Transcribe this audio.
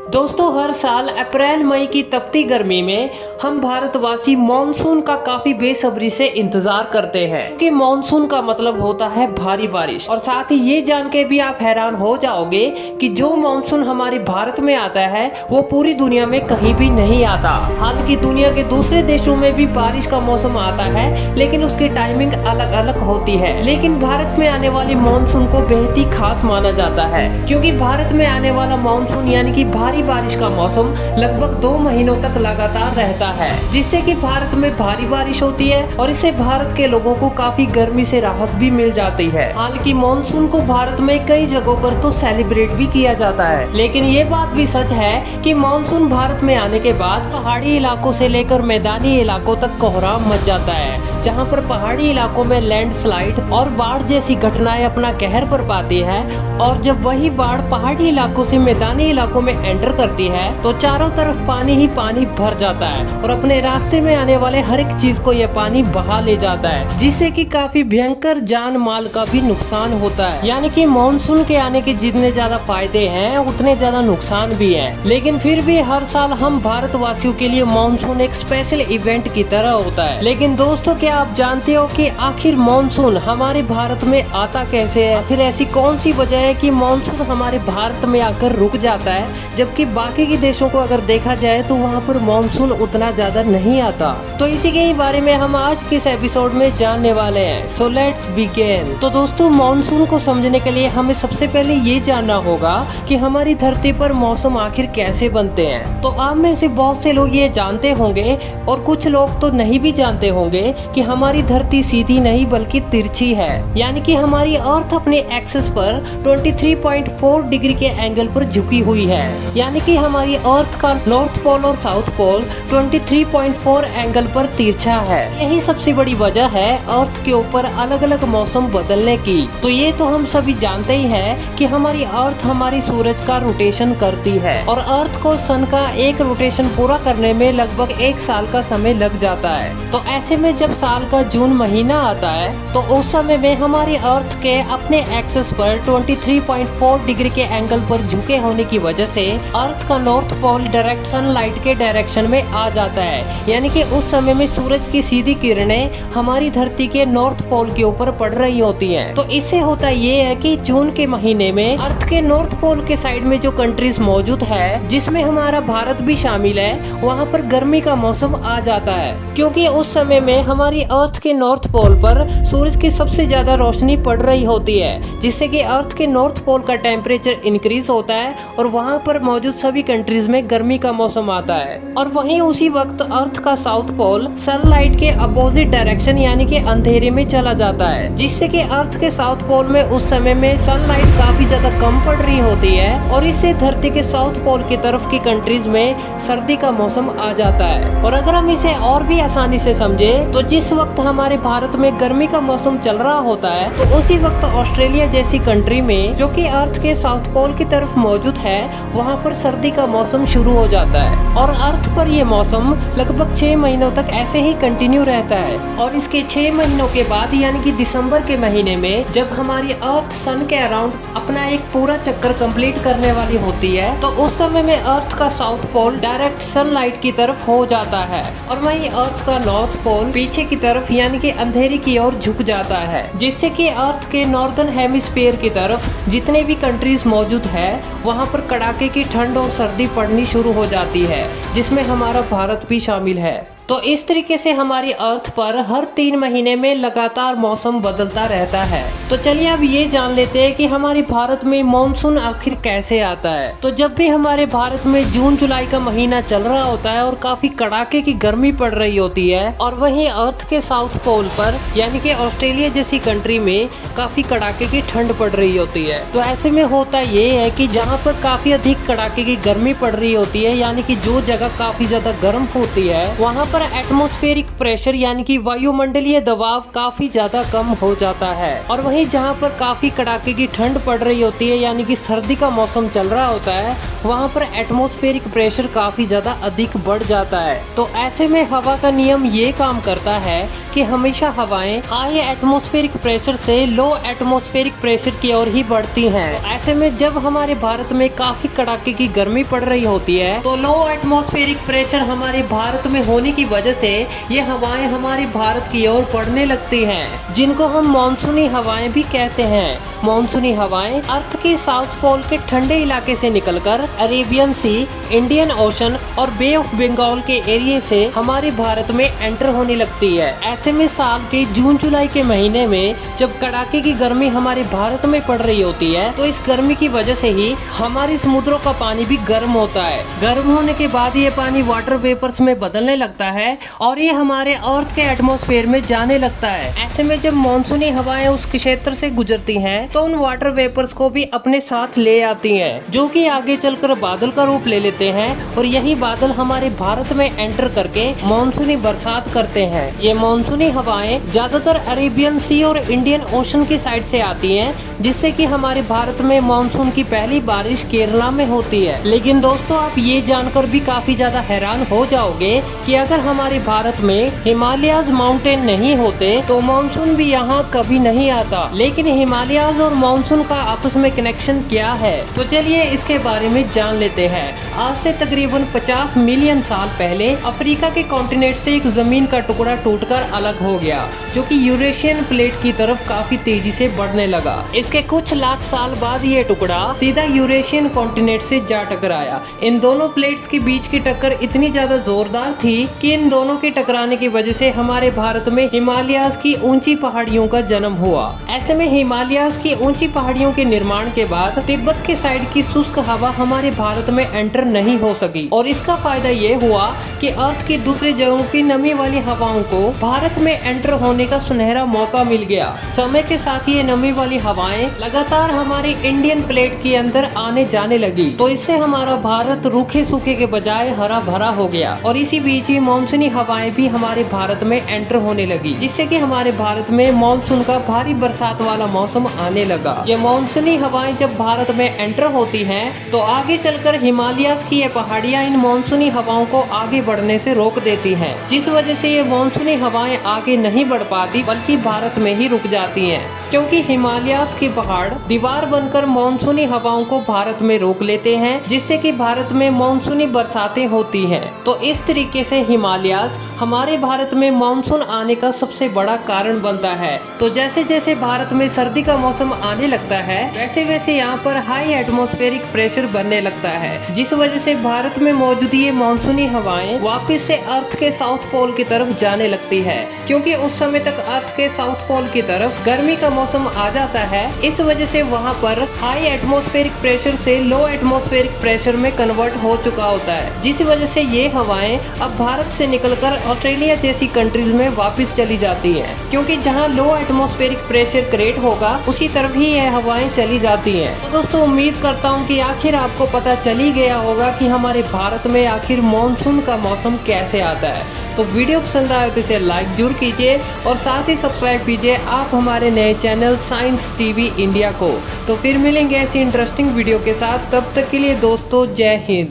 दोस्तों, हर साल अप्रैल मई की तपती गर्मी में हम भारतवासी मॉनसून का काफी बेसब्री से इंतजार करते हैं कि मॉनसून का मतलब होता है भारी बारिश। और साथ ही ये जान के भी आप हैरान हो जाओगे कि जो मॉनसून हमारे भारत में आता है वो पूरी दुनिया में कहीं भी नहीं आता। हालांकि दुनिया के दूसरे देशों में भी बारिश का मौसम आता है, लेकिन उसकी टाइमिंग अलग अलग होती है। लेकिन भारत में आने वाली मॉनसून को बेहद ही खास माना जाता है, क्योंकि भारत में आने वाला मॉनसून यानी कि भारी बारिश का मौसम लगभग 2 महीनों तक लगातार रहता है, जिससे कि भारत में भारी बारिश होती है और इससे भारत के लोगों को काफी गर्मी से राहत भी मिल जाती है। हालांकि मॉनसून को भारत में कई जगहों पर तो सेलिब्रेट भी किया जाता है, लेकिन ये बात भी सच है कि मॉनसून भारत में आने के बाद पहाड़ी इलाकों से लेकर मैदानी इलाकों तक कोहराम मच जाता है, जहाँ पर पहाड़ी इलाकों में लैंडस्लाइड और बाढ़ जैसी घटनाएं अपना कहर बरपाती है। और जब वही बाढ़ पहाड़ी इलाकों से मैदानी इलाकों में एंटर करती है तो चारों तरफ पानी ही पानी भर जाता है और अपने रास्ते में आने वाले हर एक चीज को यह पानी बहा ले जाता है, जिससे कि काफी भयंकर जान माल का भी नुकसान होता है। यानी कि मॉनसून के आने के जितने ज्यादा फायदे हैं उतने ज्यादा नुकसान भी हैं। लेकिन फिर भी हर साल हम भारतवासियों के लिए मॉनसून एक स्पेशल इवेंट की तरह होता है। लेकिन दोस्तों, क्या आप जानते हो कि आखिर मॉनसून हमारे भारत में आता कैसे है? आखिर ऐसी कौन सी वजह है कि मॉनसून हमारे भारत में आकर रुक जाता है, जबकि बाकी के देशों को अगर देखा जाए तो वहाँ पर मॉनसून उतना ज्यादा नहीं आता? तो इसी के ही बारे में हम आज के इस एपिसोड में जानने वाले हैं। So let's begin. तो दोस्तों, मॉनसून को समझने के लिए हमें सबसे पहले ये जानना होगा कि हमारी धरती पर मौसम आखिर कैसे बनते हैं। तो आप में से बहुत से लोग ये जानते होंगे और कुछ लोग तो नहीं भी जानते होंगे कि हमारी धरती सीधी नहीं बल्कि तिरछी है। यानी कि हमारी अर्थ अपने एक्सिस पर 23.4 डिग्री के एंगल पर झुकी हुई है। यानी कि हमारी अर्थ का नॉर्थ पोल और साउथ पोल 23.4 एंगल पर तिरछा है। यही सबसे बड़ी वजह है अर्थ के ऊपर अलग अलग मौसम बदलने की। तो ये तो हम सभी जानते ही है कि हमारी अर्थ हमारी सूरज का रोटेशन करती है और अर्थ को सन का एक रोटेशन पूरा करने में लगभग 1 साल का समय लग जाता है। तो ऐसे में जब साल का जून महीना आता है तो उस समय में हमारी अर्थ के अपने एक्सिस पर 23.4 डिग्री के एंगल पर झुके होने की वजह से अर्थ का नॉर्थ पोल डायरेक्ट सनलाइट के डायरेक्शन में आ जाता है। यानी कि उस समय में सूरज की सीधी किरणें हमारी धरती के नॉर्थ पोल के ऊपर पड़ रही होती हैं। तो इससे होता ये है कि जून के महीने में अर्थ के नॉर्थ पोल के साइड में जो कंट्रीज मौजूद है, जिसमें हमारा भारत भी शामिल है, वहाँ पर गर्मी का मौसम आ जाता है, क्योंकि उस समय में हमारी अर्थ के नॉर्थ पोल पर सूरज की सबसे ज्यादा रोशनी पड़ रही होती है, जिससे कि अर्थ के नॉर्थ पोल का टेम्परेचर इंक्रीज होता है और वहाँ पर मौजूद सभी कंट्रीज में गर्मी का मौसम आता है। और वहीं उसी वक्त अर्थ का साउथ पोल सनलाइट के अपोजिट डायरेक्शन यानी कि अंधेरे में चला जाता है, जिससे कि अर्थ के साउथ पोल में उस समय में सनलाइट काफी ज्यादा कम पड़ रही होती है और इससे धरती के साउथ पोल की तरफ की कंट्रीज में सर्दी का मौसम आ जाता है। और अगर हम इसे और भी आसानी से समझे तो जिस वक्त हमारे भारत में गर्मी का मौसम चल रहा होता है तो उसी वक्त ऑस्ट्रेलिया जैसी कंट्री में, जो कि अर्थ के साउथ पोल की तरफ मौजूद है, वहाँ पर सर्दी का मौसम शुरू हो जाता है और अर्थ पर यह मौसम लगभग 6 महीनों तक ऐसे ही कंटिन्यू रहता है। और इसके 6 महीनों के बाद यानी कि दिसंबर के महीने में जब हमारी अर्थ सन के अराउंड अपना एक पूरा चक्कर कंप्लीट करने वाली होती है तो उस समय में अर्थ का साउथ पोल डायरेक्ट सनलाइट की तरफ हो जाता है और वहीं अर्थ का नॉर्थ पोल पीछे की तरफ यानी कि अंधेरी की ओर झुक जाता है, जिससे कि अर्थ के नॉर्दर्न हेमिस्फीयर की तरफ जितने भी कंट्रीज मौजूद है वहाँ पर कड़ाके की ठंड और सर्दी पड़नी शुरू हो जाती है, जिसमें हमारा भारत भी शामिल है। तो इस तरीके से हमारी अर्थ पर हर 3 महीने में लगातार मौसम बदलता रहता है। तो चलिए अब ये जान लेते हैं कि हमारे भारत में मॉनसून आखिर कैसे आता है। तो जब भी हमारे भारत में जून जुलाई का महीना चल रहा होता है और काफी कड़ाके की गर्मी पड़ रही होती है और वहीं अर्थ के साउथ पोल पर यानी कि ऑस्ट्रेलिया जैसी कंट्री में काफी कड़ाके की ठंड पड़ रही होती है, तो ऐसे में होता ये है कि जहाँ पर काफी अधिक कड़ाके की गर्मी पड़ रही होती है यानी कि जो जगह काफी ज्यादा गर्म होती है वहाँ पर एटमॉस्फेरिक प्रेशर यानी कि वायुमंडलीय दबाव काफी ज्यादा कम हो जाता है। और वहीं जहाँ पर काफी कड़ाके की ठंड पड़ रही होती है यानी कि सर्दी का मौसम चल रहा होता है, वहाँ पर एटमॉस्फेरिक प्रेशर काफी ज्यादा अधिक बढ़ जाता है। तो ऐसे में हवा का नियम ये काम करता है कि हमेशा हवाएं हाई एटमॉस्फेरिक प्रेशर से लो एटमॉस्फेरिक प्रेशर की ओर ही बढ़ती हैं। तो ऐसे में जब हमारे भारत में काफी कड़ाके की गर्मी पड़ रही होती है तो लो एटमॉस्फेरिक प्रेशर हमारे भारत में होने की वजह से ये हवाएं हमारे भारत की ओर बढ़ने लगती हैं, जिनको हम मानसूनी हवाएं भी कहते हैं। मानसूनी हवाएं अर्थ के साउथ पोल के ठंडे इलाके से निकलकर अरेबियन सी, इंडियन ओशन और बे ऑफ बंगाल के एरिया से हमारे भारत में एंटर होने लगती है। ऐसे में साल के जून जुलाई के महीने में जब कड़ाके की गर्मी हमारे भारत में पड़ रही होती है तो इस गर्मी की वजह से ही हमारी समुद्रों का पानी भी गर्म होता है। गर्म होने के बाद ये पानी वाटर वेपर्स में बदलने लगता है और ये हमारे अर्थ के एटमॉस्फेयर में जाने लगता है। ऐसे में जब मानसूनी हवाएं उस क्षेत्र से गुजरती हैं तो उन वाटर वेपर्स को भी अपने साथ ले आती हैं, जो कि आगे चलकर बादल का रूप ले लेते हैं और यही बादल हमारे भारत में एंटर करके मानसूनी बरसात करते हैं। ये मानसूनी हवाएं ज्यादातर अरेबियन सी और इंडियन ओशन की साइड से आती हैं, जिससे कि हमारे भारत में मानसून की पहली बारिश केरला में होती है। लेकिन दोस्तों आप ये जानकर भी काफी ज्यादा हैरान हो जाओगे कि अगर हमारे भारत में हिमालयाज माउंटेन नहीं होते तो मानसून भी यहाँ कभी नहीं आता। लेकिन हिमालयाज और मानसून का आपस में कनेक्शन क्या है, तो चलिए इसके बारे में जान लेते हैं। आज से तकरीबन 50 मिलियन साल पहले अफ्रीका के कॉन्टिनेंट से एक जमीन का टुकड़ा टूटकर अलग हो गया, जो कि यूरेशियन प्लेट की तरफ काफी तेजी से बढ़ने लगा। इसके कुछ लाख साल बाद ये टुकड़ा सीधा यूरेशियन कॉन्टिनेंट से जा टकराया। इन दोनों प्लेट्स के बीच की टक्कर इतनी ज्यादा जोरदार थी कि इन दोनों के टकराने की वजह से हमारे भारत में हिमालयाज की ऊंची पहाड़ियों का जन्म हुआ। ऐसे में हिमालयाज की ऊंची पहाड़ियों के निर्माण के बाद तिब्बत के साइड की शुष्क हवा हमारे भारत में एंटर नहीं हो सकी और इसका फायदा ये हुआ कि अर्थ की दूसरी जगहों की नमी वाली हवाओं को भारत में एंटर होने का सुनहरा मौका मिल गया। समय के साथ ये नमी वाली हवाएं लगातार हमारे इंडियन प्लेट के अंदर आने जाने लगी, तो इससे हमारा भारत रूखे सूखे के बजाय हरा भरा हो गया। और इसी बीच ही मानसूनी हवाएं भी हमारे भारत में एंटर होने लगी, जिससे कि हमारे भारत में मानसून का भारी बरसात वाला मौसम आने लगा। ये मानसूनी हवाएं जब भारत में एंटर होती हैं तो आगे चलकर हिमालयाज की ये पहाड़ियां इन मानसूनी हवाओं को आगे बढ़ने से रोक देती हैं, जिस वजह से ये मानसूनी हवाएं आगे नहीं बढ़ पाती बल्कि भारत में ही रुक जाती हैं, क्योंकि हिमालयाज के पहाड़ दीवार बनकर मानसूनी हवाओं को भारत में रोक लेते हैं, जिससे कि भारत में मानसूनी बरसातें होती हैं। तो इस तरीके से हिमालयाज हमारे भारत में मानसून आने का सबसे बड़ा कारण बनता है। तो जैसे जैसे भारत में सर्दी का मौसम आने लगता है वैसे वैसे यहाँ पर हाई एटमॉस्फेरिक प्रेशर बनने लगता है, जिस वजह से भारत में मौजूद ये मानसूनी हवाएं वापस से अर्थ के साउथ पोल की तरफ जाने लगती है, क्योंकि उस समय तक अर्थ के साउथ पोल की तरफ गर्मी का मौसम आ जाता है। इस वजह से वहाँ पर हाई एटमॉस्फेरिक प्रेशर से लो एटमॉस्फेरिक प्रेशर में कन्वर्ट हो चुका होता है, जिस वजह से ये हवाएं अब भारत से निकलकर ऑस्ट्रेलिया जैसी कंट्रीज में वापस चली जाती हैं, क्योंकि जहाँ लो एटमॉस्फेरिक प्रेशर क्रिएट होगा उसी तरफ ही यह हवाएं चली जाती हैं। तो दोस्तों उम्मीद करता हूँ कि आखिर आपको पता चली गया होगा कि हमारे भारत में आखिर मानसून का मौसम कैसे आता है। तो वीडियो पसंद आए तो इसे लाइक जरूर कीजिए और साथ ही सब्सक्राइब कीजिए आप हमारे नए चैनल साइंस टीवी इंडिया को। तो फिर मिलेंगे ऐसी इंटरेस्टिंग वीडियो के साथ, तब तक के लिए दोस्तों जय हिंद।